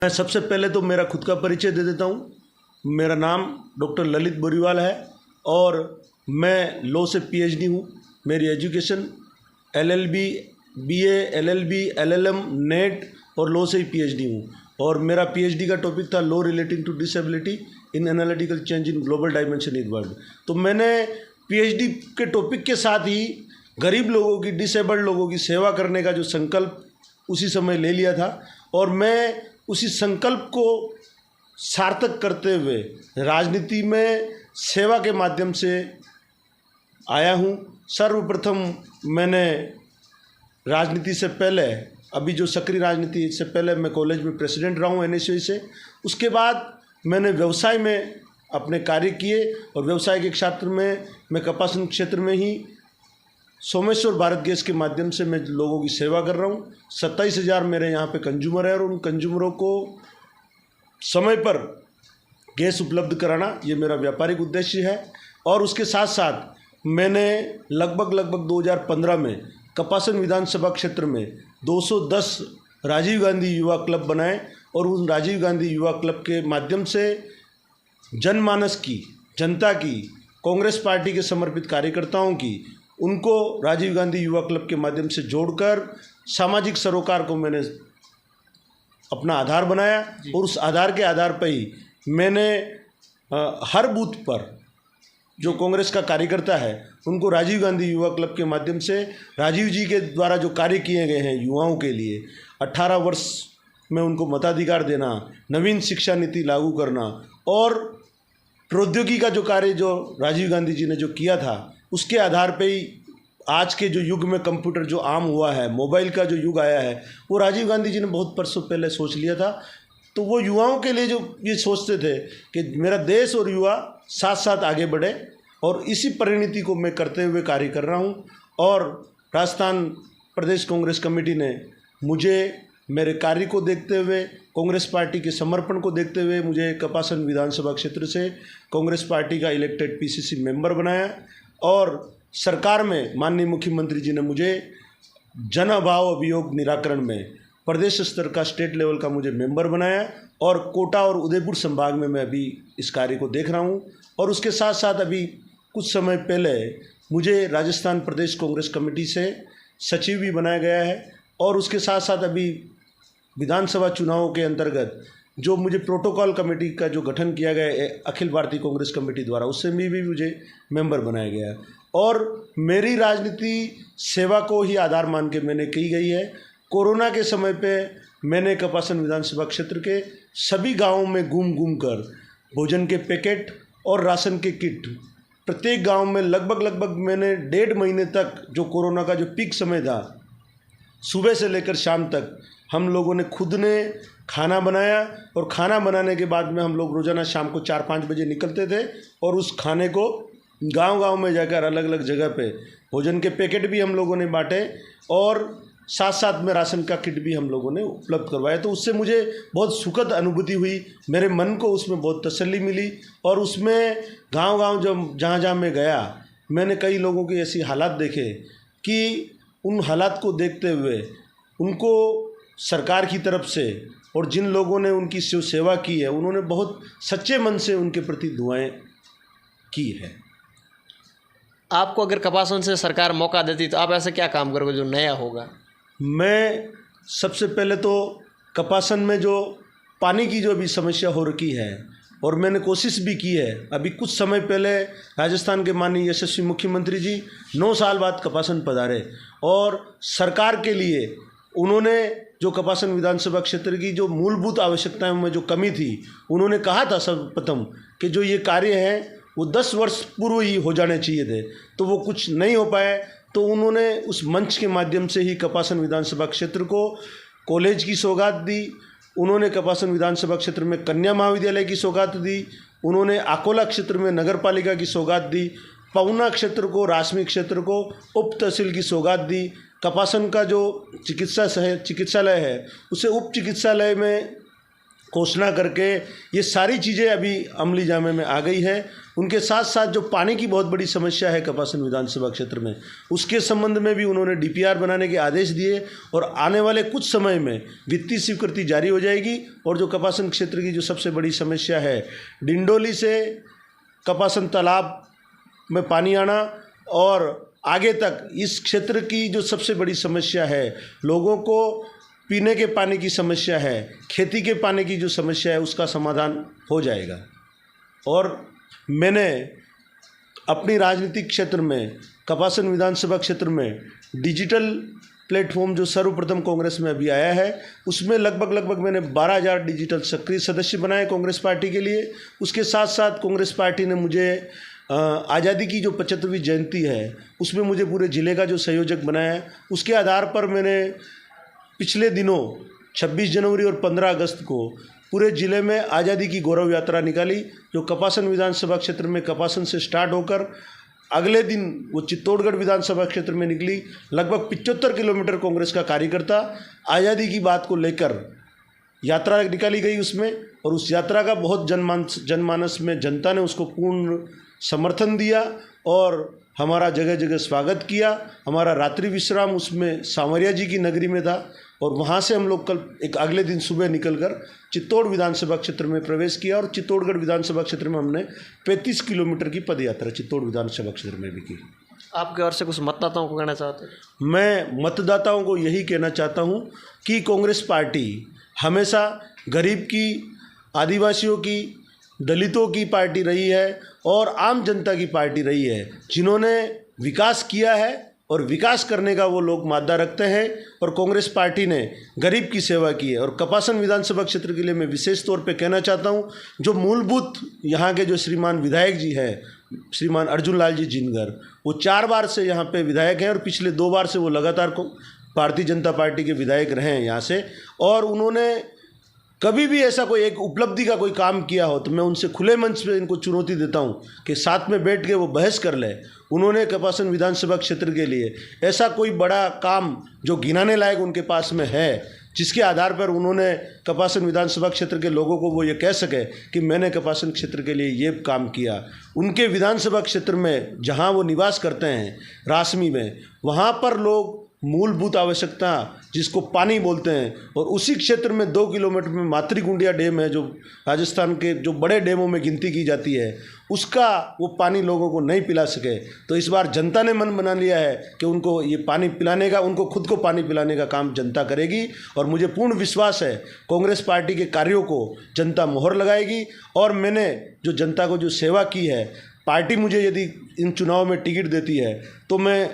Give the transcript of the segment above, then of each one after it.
मैं सबसे पहले तो मेरा खुद का परिचय दे देता हूँ। मेरा नाम डॉक्टर ललित बोरीवाल है और मैं लॉ से पीएचडी हूँ। मेरी education LLB, BA, LLB, LLM, net और लॉ से ही पीएचडी हूँ। और मेरा पीएचडी का टॉपिक था law relating to disability in analytical change in global dimension in world. तो मैंने पीएचडी के टॉपिक के साथ ही गरीब लोगों की, डिसेबल्ड लोगों की सेवा करने का जो संकल्प उसी समय ले लिया था और मैं उसी संकल्प को सार्थक करते हुए राजनीति में सेवा के माध्यम से आया हूँ। सर्वप्रथम मैंने राजनीति से पहले, अभी जो सक्रिय राजनीति से पहले मैं कॉलेज में प्रेसिडेंट रहा हूँ एनएसयूआई से। उसके बाद मैंने व्यवसाय में अपने कार्य किए और व्यवसाय के क्षेत्र में मैं कपासन क्षेत्र में ही सोमेश्वर भारत गैस के माध्यम से मैं लोगों की सेवा कर रहा हूँ। 27,000 मेरे यहाँ पे कंज्यूमर है और उन कंज्यूमरों को समय पर गैस उपलब्ध कराना ये मेरा व्यापारिक उद्देश्य है। और उसके साथ साथ मैंने लगभग 2015 में कपासन विधानसभा क्षेत्र में 210 राजीव गांधी युवा क्लब बनाए और उन राजीव गांधी युवा क्लब के माध्यम से जनमानस की, जनता की, कांग्रेस पार्टी के समर्पित कार्यकर्ताओं की, उनको राजीव गांधी युवा क्लब के माध्यम से जोड़कर सामाजिक सरोकार को मैंने अपना आधार बनाया और उस आधार के आधार पर ही मैंने हर बूथ पर जो कांग्रेस का कार्यकर्ता है उनको राजीव गांधी युवा क्लब के माध्यम से राजीव जी के द्वारा जो कार्य किए गए हैं युवाओं के लिए, 18 वर्ष में उनको मताधिकार देना, नवीन शिक्षा नीति लागू करना और प्रौद्योगिकी का जो कार्य जो राजीव गांधी जी ने जो किया था उसके आधार पे ही आज के जो युग में कंप्यूटर जो आम हुआ है, मोबाइल का जो युग आया है, वो राजीव गांधी जी ने बहुत वर्षों पहले सोच लिया था। तो वो युवाओं के लिए जो ये सोचते थे कि मेरा देश और युवा साथ साथ आगे बढ़े और इसी परिणति को मैं करते हुए कार्य कर रहा हूँ। और राजस्थान प्रदेश कांग्रेस कमेटी ने मुझे मेरे कार्य को देखते हुए, कांग्रेस पार्टी के समर्पण को देखते हुए मुझे कपासन विधानसभा क्षेत्र से कांग्रेस पार्टी का इलेक्टेड पीसीसी मेंबर बनाया और सरकार में माननीय मुख्यमंत्री जी ने मुझे जन अभाव अभियोग निराकरण में प्रदेश स्तर का, स्टेट लेवल का मुझे मेंबर बनाया और कोटा और उदयपुर संभाग में मैं अभी इस कार्य को देख रहा हूँ। और उसके साथ साथ अभी कुछ समय पहले मुझे राजस्थान प्रदेश कांग्रेस कमेटी से सचिव भी बनाया गया है और उसके साथ साथ अभी विधानसभा चुनावों के अंतर्गत जो मुझे प्रोटोकॉल कमेटी का जो गठन किया गया है अखिल भारतीय कांग्रेस कमेटी द्वारा, उससे भी मुझे मेंबर बनाया गया है। और मेरी राजनीति सेवा को ही आधार मान के मैंने की गई है। कोरोना के समय पे मैंने कपासन विधानसभा क्षेत्र के सभी गाँवों में घूम कर भोजन के पैकेट और राशन के किट प्रत्येक गांव में लगभग मैंने 1.5 महीने तक, जो कोरोना का जो पीक समय था, सुबह से लेकर शाम तक हम लोगों ने खुद ने खाना बनाया और खाना बनाने के बाद में हम लोग रोज़ाना शाम को 4-5 बजे निकलते थे और उस खाने को गांव में जाकर अलग अलग जगह पे भोजन के पैकेट भी हम लोगों ने बांटे और साथ साथ में राशन का किट भी हम लोगों ने उपलब्ध करवाया। तो उससे मुझे बहुत सुखद अनुभूति हुई, मेरे मन को उसमें बहुत तसल्ली मिली। और उसमें गांव जब जहाँ मैं गया, मैंने कई लोगों के ऐसी हालात देखे कि उन हालात को देखते हुए उनको सरकार की तरफ से और जिन लोगों ने उनकी सेवा की है उन्होंने बहुत सच्चे मन से उनके प्रति दुआएं की है। आपको अगर कपासन से सरकार मौका देती तो आप ऐसा क्या काम करोगे जो नया होगा? मैं सबसे पहले तो कपासन में जो पानी की जो अभी समस्या हो रखी है और मैंने कोशिश भी की है। अभी कुछ समय पहले राजस्थान के माननीय यशस्वी मुख्यमंत्री जी 9 साल बाद कपासन पधारे और सरकार के लिए उन्होंने जो कपासन विधानसभा क्षेत्र की जो मूलभूत आवश्यकताओं में जो कमी थी, उन्होंने कहा था सर्वप्रथम कि जो ये कार्य हैं वो 10 वर्ष पूर्व ही हो जाने चाहिए थे, तो वो कुछ नहीं हो पाए। तो उन्होंने उस मंच के माध्यम से ही कपासन विधानसभा क्षेत्र को कॉलेज की सौगात दी, उन्होंने कपासन विधानसभा क्षेत्र में कन्या महाविद्यालय की सौगात दी, उन्होंने आकोला क्षेत्र में नगर पालिका की सौगात दी, पहुना क्षेत्र को, रासमी क्षेत्र को उप तहसील की सौगात दी। कपासन का जो चिकित्सालय है उसे उप चिकित्सालय में घोषणा करके ये सारी चीज़ें अभी अमली जामे में आ गई है। उनके साथ साथ जो पानी की बहुत बड़ी समस्या है कपासन विधानसभा क्षेत्र में, उसके संबंध में भी उन्होंने डीपीआर बनाने के आदेश दिए और आने वाले कुछ समय में वित्तीय स्वीकृति जारी हो जाएगी। और जो कपासन क्षेत्र की जो सबसे बड़ी समस्या है, डिंडोली से कपासन तालाब में पानी आना और आगे तक, इस क्षेत्र की जो सबसे बड़ी समस्या है, लोगों को पीने के पानी की समस्या है, खेती के पानी की जो समस्या है, उसका समाधान हो जाएगा। और मैंने अपनी राजनीतिक क्षेत्र में, कपासन विधानसभा क्षेत्र में डिजिटल प्लेटफॉर्म जो सर्वप्रथम कांग्रेस में अभी आया है, उसमें लगभग मैंने 12,000 डिजिटल सक्रिय सदस्य बनाए कांग्रेस पार्टी के लिए। उसके साथ साथ कांग्रेस पार्टी ने मुझे आज़ादी की जो 75वीं जयंती है, उसमें मुझे पूरे ज़िले का जो संयोजक बनाया। उसके आधार पर मैंने पिछले दिनों 26 जनवरी और 15 अगस्त को पूरे ज़िले में आज़ादी की गौरव यात्रा निकाली, जो कपासन विधानसभा क्षेत्र में कपासन से स्टार्ट होकर अगले दिन वो चित्तौड़गढ़ विधानसभा क्षेत्र में निकली। लगभग 75 किलोमीटर कांग्रेस का कार्यकर्ता आज़ादी की बात को लेकर यात्रा निकाली गई उसमें, और उस यात्रा का बहुत जनमानस में जनता ने उसको पूर्ण समर्थन दिया और हमारा जगह जगह स्वागत किया। हमारा रात्रि विश्राम उसमें सांवरिया जी की नगरी में था और वहाँ से हम लोग कल एक अगले दिन सुबह निकलकर चित्तौड़ विधानसभा क्षेत्र में प्रवेश किया और चित्तौड़गढ़ विधानसभा क्षेत्र में हमने 35 किलोमीटर की पदयात्रा चित्तौड़ विधानसभा क्षेत्र में भी की। आपके ओर से कुछ मतदाताओं को कहना चाहते हैं? मैं मतदाताओं को यही कहना चाहता हूँ कि कांग्रेस पार्टी हमेशा गरीब की, आदिवासियों की, दलितों की पार्टी रही है और आम जनता की पार्टी रही है, जिन्होंने विकास किया है और विकास करने का वो लोग मादा रखते हैं। और कांग्रेस पार्टी ने गरीब की सेवा की है। और कपासन विधानसभा क्षेत्र के लिए मैं विशेष तौर पे कहना चाहता हूँ, जो मूलभूत यहाँ के जो श्रीमान विधायक जी हैं, श्रीमान अर्जुन लाल जी जिनगर, वो 4 बार से यहाँ पे विधायक हैं और पिछले 2 बार से वो लगातार भारतीय जनता पार्टी के विधायक रहे हैं यहाँ से। और उन्होंने कभी भी ऐसा कोई एक उपलब्धि का कोई काम किया हो तो मैं उनसे खुले मंच पे इनको चुनौती देता हूँ कि साथ में बैठ के वो बहस कर ले। उन्होंने कपासन विधानसभा क्षेत्र के लिए ऐसा कोई बड़ा काम जो गिनाने लायक उनके पास में है, जिसके आधार पर उन्होंने कपासन विधानसभा क्षेत्र के लोगों को वो ये कह सके कि मैंने कपासन क्षेत्र के लिए ये काम किया। उनके विधानसभा क्षेत्र में जहाँ वो निवास करते हैं, रासमी में, वहाँ पर लोग मूलभूत आवश्यकता जिसको पानी बोलते हैं, और उसी क्षेत्र में 2 किलोमीटर में मातृकुंडिया डैम है, जो राजस्थान के जो बड़े डैमों में गिनती की जाती है, उसका वो पानी लोगों को नहीं पिला सके। तो इस बार जनता ने मन बना लिया है कि उनको ये पानी पिलाने का, उनको खुद को पानी पिलाने का काम जनता करेगी। और मुझे पूर्ण विश्वास है कांग्रेस पार्टी के कार्यों को जनता मोहर लगाएगी। और मैंने जो जनता को जो सेवा की है, पार्टी मुझे यदि इन चुनाव में टिकट देती है तो मैं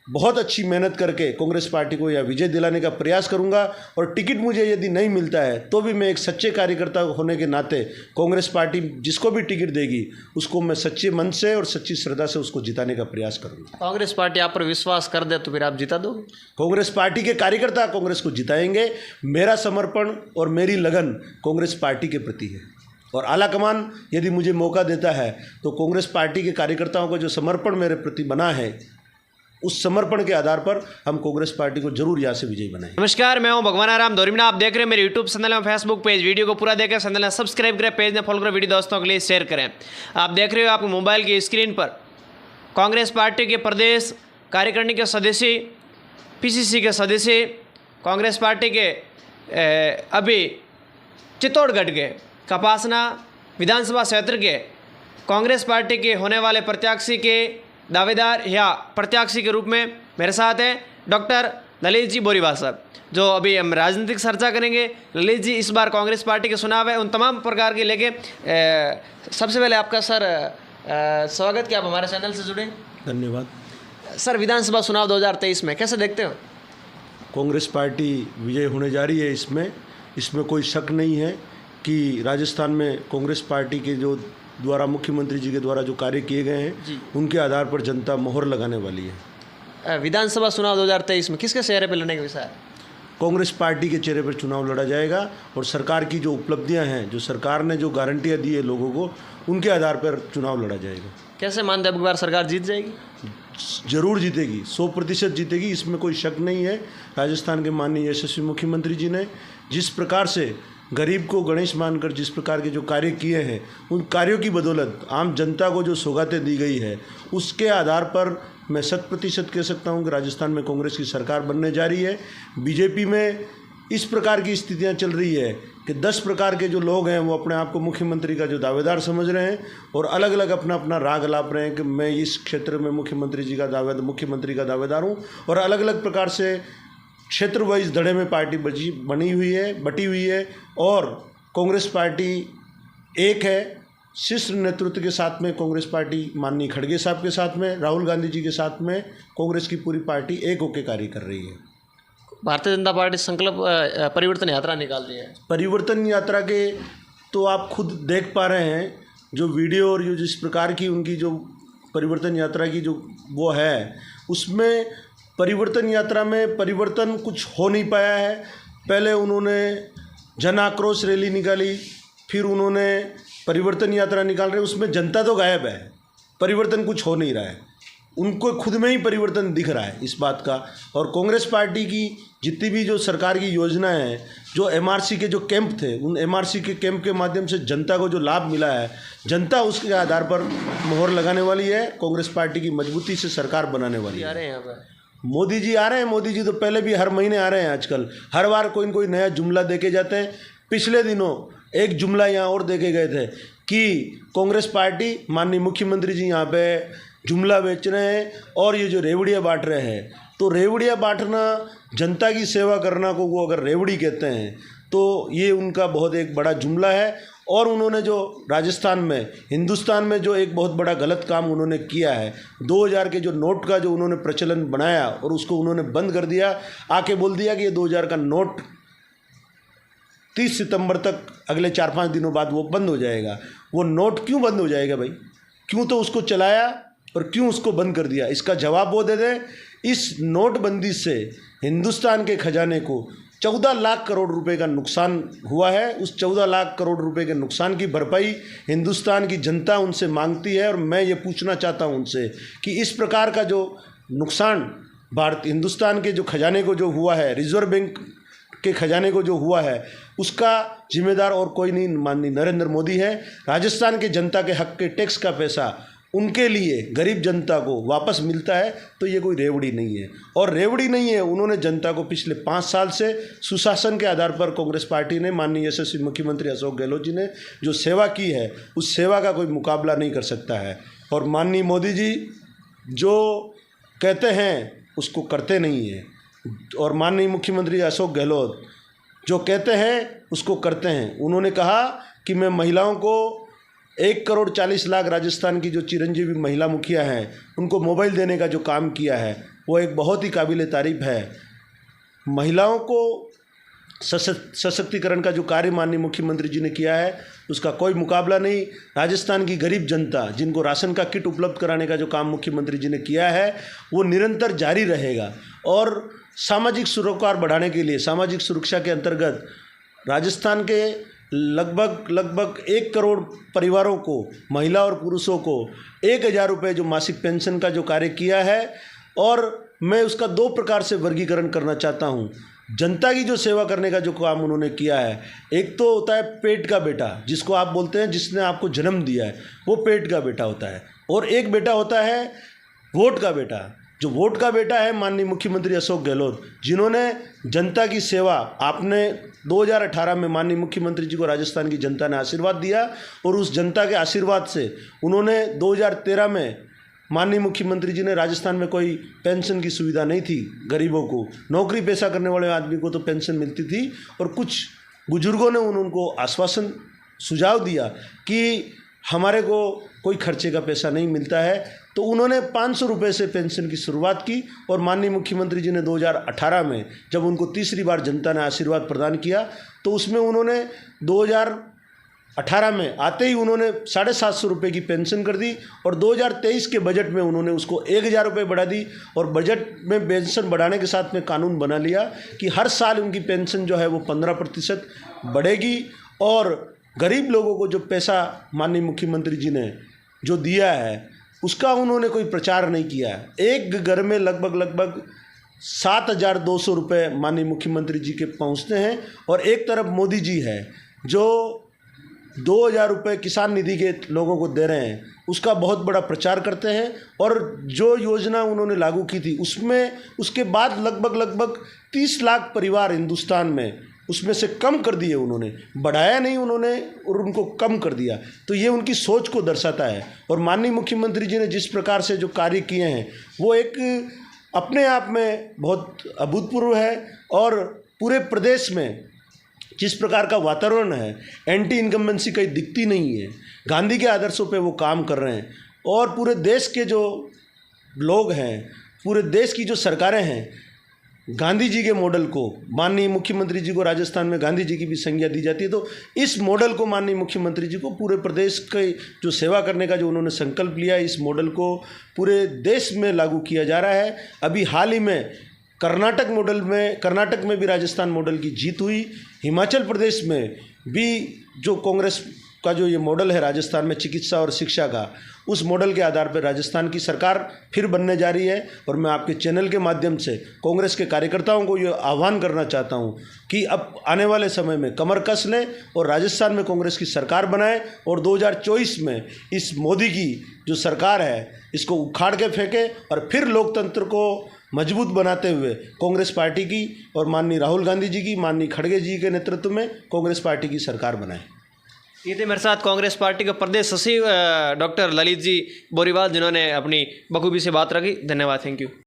बहुत अच्छी मेहनत करके कांग्रेस पार्टी को यह विजय दिलाने का प्रयास करूंगा। और टिकट मुझे यदि नहीं मिलता है तो भी मैं एक सच्चे कार्यकर्ता होने के नाते कांग्रेस पार्टी जिसको भी टिकट देगी उसको मैं सच्चे मन से और सच्ची श्रद्धा से उसको जिताने का प्रयास करूंगा। कांग्रेस पार्टी आप पर विश्वास कर दे तो फिर आप जिता दोगे? कांग्रेस पार्टी के कार्यकर्ता कांग्रेस को जिताएंगे। मेरा समर्पण और मेरी लगन कांग्रेस पार्टी के प्रति है। और आलाकमान यदि मुझे मौका देता है तो कांग्रेस पार्टी के कार्यकर्ताओं का जो समर्पण मेरे प्रति बना है, उस समर्पण के आधार पर हम कांग्रेस पार्टी को जरूर यहाँ से विजयी बनाएं। नमस्कार, मैं हूं भगवान आराम धोरीमना। आप देख रहे हैं मेरे यूट्यूब चैनल और फेसबुक पेज। वीडियो को पूरा देखें, चैनल ने सब्सक्राइब करें, पेज ने फॉलो करें, वीडियो दोस्तों के लिए शेयर करें। आप देख रहे हो आपके मोबाइल की स्क्रीन पर कांग्रेस पार्टी के प्रदेश कार्यकारिणी के सदस्य, पीसीसी के सदस्य, कांग्रेस पार्टी के अभी चित्तौड़गढ़ के कपासना विधानसभा क्षेत्र के कांग्रेस पार्टी के होने वाले प्रत्याशी के दावेदार या प्रत्याशी के रूप में मेरे साथ हैं डॉक्टर ललित जी बोरीवाल साहब, जो अभी हम राजनीतिक चर्चा करेंगे। ललित जी, इस बार कांग्रेस पार्टी के चुनाव है, उन तमाम प्रकार के लेके सबसे पहले आपका सर स्वागत कि आप हमारे चैनल से जुड़े। धन्यवाद सर। विधानसभा चुनाव 2023 में कैसे देखते हो? कांग्रेस पार्टी विजय होने जा रही है। इसमें कोई शक नहीं है कि राजस्थान में कांग्रेस पार्टी के जो द्वारा मुख्यमंत्री जी के द्वारा जो कार्य किए गए हैं, उनके आधार पर जनता मोहर लगाने वाली है। विधानसभा चुनाव 2023 में किसके चेहरे पर लड़ने का विचार है? कांग्रेस पार्टी के चेहरे पर चुनाव लड़ा जाएगा। और सरकार की जो उपलब्धियां हैं, जो सरकार ने जो गारंटियां दी है लोगों को, उनके आधार पर चुनाव लड़ा जाएगा। कैसे मानते हैं अब बार सरकार जीत जाएगी? जरूर जीतेगी, 100% जीतेगी, इसमें कोई शक नहीं है। राजस्थान के माननीय यशस्वी मुख्यमंत्री जी ने जिस प्रकार से गरीब को गणेश मानकर जिस प्रकार के जो कार्य किए हैं, उन कार्यों की बदौलत आम जनता को जो सौगातें दी गई है, उसके आधार पर मैं 100% कह सकता हूं कि राजस्थान में कांग्रेस की सरकार बनने जा रही है। बीजेपी में इस प्रकार की स्थितियां चल रही है कि 10 प्रकार के जो लोग हैं वो अपने आप को मुख्यमंत्री का जो दावेदार समझ रहे हैं और अलग अलग अपना अपना राग अलाप रहे हैं कि मैं इस क्षेत्र में मुख्यमंत्री का दावेदार हूँ, और अलग अलग प्रकार से क्षेत्र वाइज धड़े में पार्टी बटी हुई है और कांग्रेस पार्टी एक है। शीर्ष नेतृत्व के साथ में कांग्रेस पार्टी माननीय खड़गे साहब के साथ में, राहुल गांधी जी के साथ में कांग्रेस की पूरी पार्टी एक होकर कार्य कर रही है। भारतीय जनता पार्टी संकल्प परिवर्तन यात्रा निकाल रही है। परिवर्तन यात्रा के तो आप खुद देख पा रहे हैं जो वीडियो और जो जिस प्रकार की उनकी जो परिवर्तन यात्रा की जो वो है, उसमें परिवर्तन यात्रा में परिवर्तन कुछ हो नहीं पाया है। पहले उन्होंने जन आक्रोश रैली निकाली, फिर उन्होंने परिवर्तन यात्रा निकाल रहे, उसमें जनता तो गायब है, परिवर्तन कुछ हो नहीं रहा है। उनको खुद में ही परिवर्तन दिख रहा है इस बात का। और कांग्रेस पार्टी की जितनी भी जो सरकार की योजनाएं हैं, जो एमआरसी के जो कैंप थे, उन एमआरसी के कैंप के माध्यम से जनता को जो लाभ मिला है, जनता उसके आधार पर मोहर लगाने वाली है। कांग्रेस पार्टी की मजबूती से सरकार बनाने वाली है। यहाँ पर मोदी जी आ रहे हैं। मोदी जी तो पहले भी हर महीने आ रहे हैं। आजकल हर बार कोई न कोई नया जुमला देके जाते हैं। पिछले दिनों एक जुमला यहाँ और देके गए थे कि कांग्रेस पार्टी, माननीय मुख्यमंत्री जी यहाँ पे जुमला बेच रहे हैं और ये जो रेवड़ियाँ बांट रहे हैं, तो रेवड़ियाँ बांटना, जनता की सेवा करना को वो अगर रेवड़ी कहते हैं तो ये उनका बहुत एक बड़ा जुमला है। और उन्होंने जो राजस्थान में, हिंदुस्तान में जो एक बहुत बड़ा गलत काम उन्होंने किया है, 2000 के जो नोट का जो उन्होंने प्रचलन बनाया और उसको उन्होंने बंद कर दिया। आके बोल दिया कि ये 2000 का नोट 30 सितंबर तक, अगले 4-5 दिनों बाद वो बंद हो जाएगा। वो नोट क्यों बंद हो जाएगा भाई? क्यों तो उसको चलाया और क्यों उसको बंद कर दिया? इसका जवाब वो दे दें। इस नोटबंदी से हिंदुस्तान के खजाने को 14 लाख करोड़ रुपए का नुकसान हुआ है। उस 14 लाख करोड़ रुपए के नुकसान की भरपाई हिंदुस्तान की जनता उनसे मांगती है। और मैं ये पूछना चाहता हूँ उनसे कि इस प्रकार का जो नुकसान हिंदुस्तान के जो खजाने को जो हुआ है, रिजर्व बैंक के खजाने को जो हुआ है, उसका जिम्मेदार और कोई नहीं, माननीय नरेंद्र मोदी है। राजस्थान के जनता के हक के टैक्स का पैसा उनके लिए, गरीब जनता को वापस मिलता है, तो ये कोई रेवड़ी नहीं है। और रेवड़ी नहीं है, उन्होंने जनता को पिछले 5 साल से सुशासन के आधार पर कांग्रेस पार्टी ने, माननीय यशस्वी मुख्यमंत्री अशोक गहलोत जी ने जो सेवा की है, उस सेवा का कोई मुकाबला नहीं कर सकता है। और माननीय मोदी जी जो कहते हैं उसको करते नहीं हैं, और माननीय मुख्यमंत्री अशोक गहलोत जो कहते हैं उसको करते हैं। उन्होंने कहा कि मैं महिलाओं को 1,40,00,000 राजस्थान की जो चिरंजीवी महिला मुखिया हैं, उनको मोबाइल देने का जो काम किया है, वो एक बहुत ही काबिल तारीफ़ है। महिलाओं को सशक्तिकरण का जो कार्य माननीय मुख्यमंत्री जी ने किया है, उसका कोई मुकाबला नहीं। राजस्थान की गरीब जनता, जिनको राशन का किट उपलब्ध कराने का जो काम मुख्यमंत्री जी ने किया है, वो निरंतर जारी रहेगा। और सामाजिक सरोकार बढ़ाने के लिए, सामाजिक सुरक्षा के अंतर्गत राजस्थान के लगभग 1 करोड़ परिवारों को, महिला और पुरुषों को 1,000 रुपये जो मासिक पेंशन का जो कार्य किया है। और मैं उसका 2 प्रकार से वर्गीकरण करना चाहता हूँ। जनता की जो सेवा करने का जो काम उन्होंने किया है, एक तो होता है पेट का बेटा, जिसको आप बोलते हैं जिसने आपको जन्म दिया है, वो पेट का बेटा होता है। और एक बेटा होता है वोट का बेटा। जो वोट का बेटा है माननीय मुख्यमंत्री अशोक गहलोत, जिन्होंने जनता की सेवा, आपने 2018 में माननीय मुख्यमंत्री जी को राजस्थान की जनता ने आशीर्वाद दिया, और उस जनता के आशीर्वाद से उन्होंने 2013 में, माननीय मुख्यमंत्री जी ने, राजस्थान में कोई पेंशन की सुविधा नहीं थी गरीबों को, नौकरी पेशा करने वाले आदमी को तो पेंशन मिलती थी। और कुछ बुजुर्गों ने उनको आश्वासन, सुझाव दिया कि हमारे को कोई खर्चे का पैसा नहीं मिलता है, तो उन्होंने 500 रुपये से पेंशन की शुरुआत की। और माननीय मुख्यमंत्री जी ने 2018 में जब उनको तीसरी बार जनता ने आशीर्वाद प्रदान किया, तो उसमें उन्होंने 2018 में आते ही उन्होंने 750 रुपये की पेंशन कर दी। और 2023 के बजट में उन्होंने उसको 1,000 रुपये बढ़ा दी। और बजट में पेंशन बढ़ाने के साथ में कानून बना लिया कि हर साल उनकी पेंशन जो है वो 15% बढ़ेगी। और गरीब लोगों को जो पैसा माननीय मुख्यमंत्री जी ने जो दिया है, उसका उन्होंने कोई प्रचार नहीं किया है। एक घर में लगभग 7,200 रुपये माननीय मुख्यमंत्री जी के पहुंचते हैं, और एक तरफ मोदी जी है जो 2,000 रुपये किसान निधि के लोगों को दे रहे हैं, उसका बहुत बड़ा प्रचार करते हैं। और जो योजना उन्होंने लागू की थी उसमें उसके बाद लगभग 30 लाख परिवार हिंदुस्तान में, उसमें से कम कर दिए उन्होंने, बढ़ाया नहीं उन्होंने और उनको कम कर दिया। तो ये उनकी सोच को दर्शाता है। और माननीय मुख्यमंत्री जी ने जिस प्रकार से जो कार्य किए हैं वो एक अपने आप में बहुत अभूतपूर्व है। और पूरे प्रदेश में जिस प्रकार का वातावरण है, एंटी इनकम्बेंसी कहीं दिखती नहीं है, गांधी के आदर्शों पे वो काम कर रहे हैं। और पूरे देश के जो लोग हैं, पूरे देश की जो सरकारें हैं, गांधी जी के मॉडल को, माननीय मुख्यमंत्री जी को राजस्थान में गांधी जी की भी संज्ञा दी जाती है, तो इस मॉडल को माननीय मुख्यमंत्री जी को पूरे प्रदेश के जो सेवा करने का जो उन्होंने संकल्प लिया है, इस मॉडल को पूरे देश में लागू किया जा रहा है। अभी हाल ही में कर्नाटक में भी राजस्थान मॉडल की जीत हुई। हिमाचल प्रदेश में भी जो कांग्रेस का जो ये मॉडल है राजस्थान में चिकित्सा और शिक्षा का, उस मॉडल के आधार पर राजस्थान की सरकार फिर बनने जा रही है। और मैं आपके चैनल के माध्यम से कांग्रेस के कार्यकर्ताओं को ये आह्वान करना चाहता हूँ कि अब आने वाले समय में कमर कस लें और राजस्थान में कांग्रेस की सरकार बनाएं, और 2024 में इस मोदी की जो सरकार है इसको उखाड़ के फेंकें, और फिर लोकतंत्र को मजबूत बनाते हुए कांग्रेस पार्टी की और माननीय राहुल गांधी जी की, माननीय खड़गे जी के नेतृत्व में कांग्रेस पार्टी की सरकार बनाएं। ये थे मेरे साथ कांग्रेस पार्टी के प्रदेश सचिव डॉक्टर ललित जी बोरीवाल, जिन्होंने अपनी बखूबी से बात रखी। धन्यवाद, थैंक यू।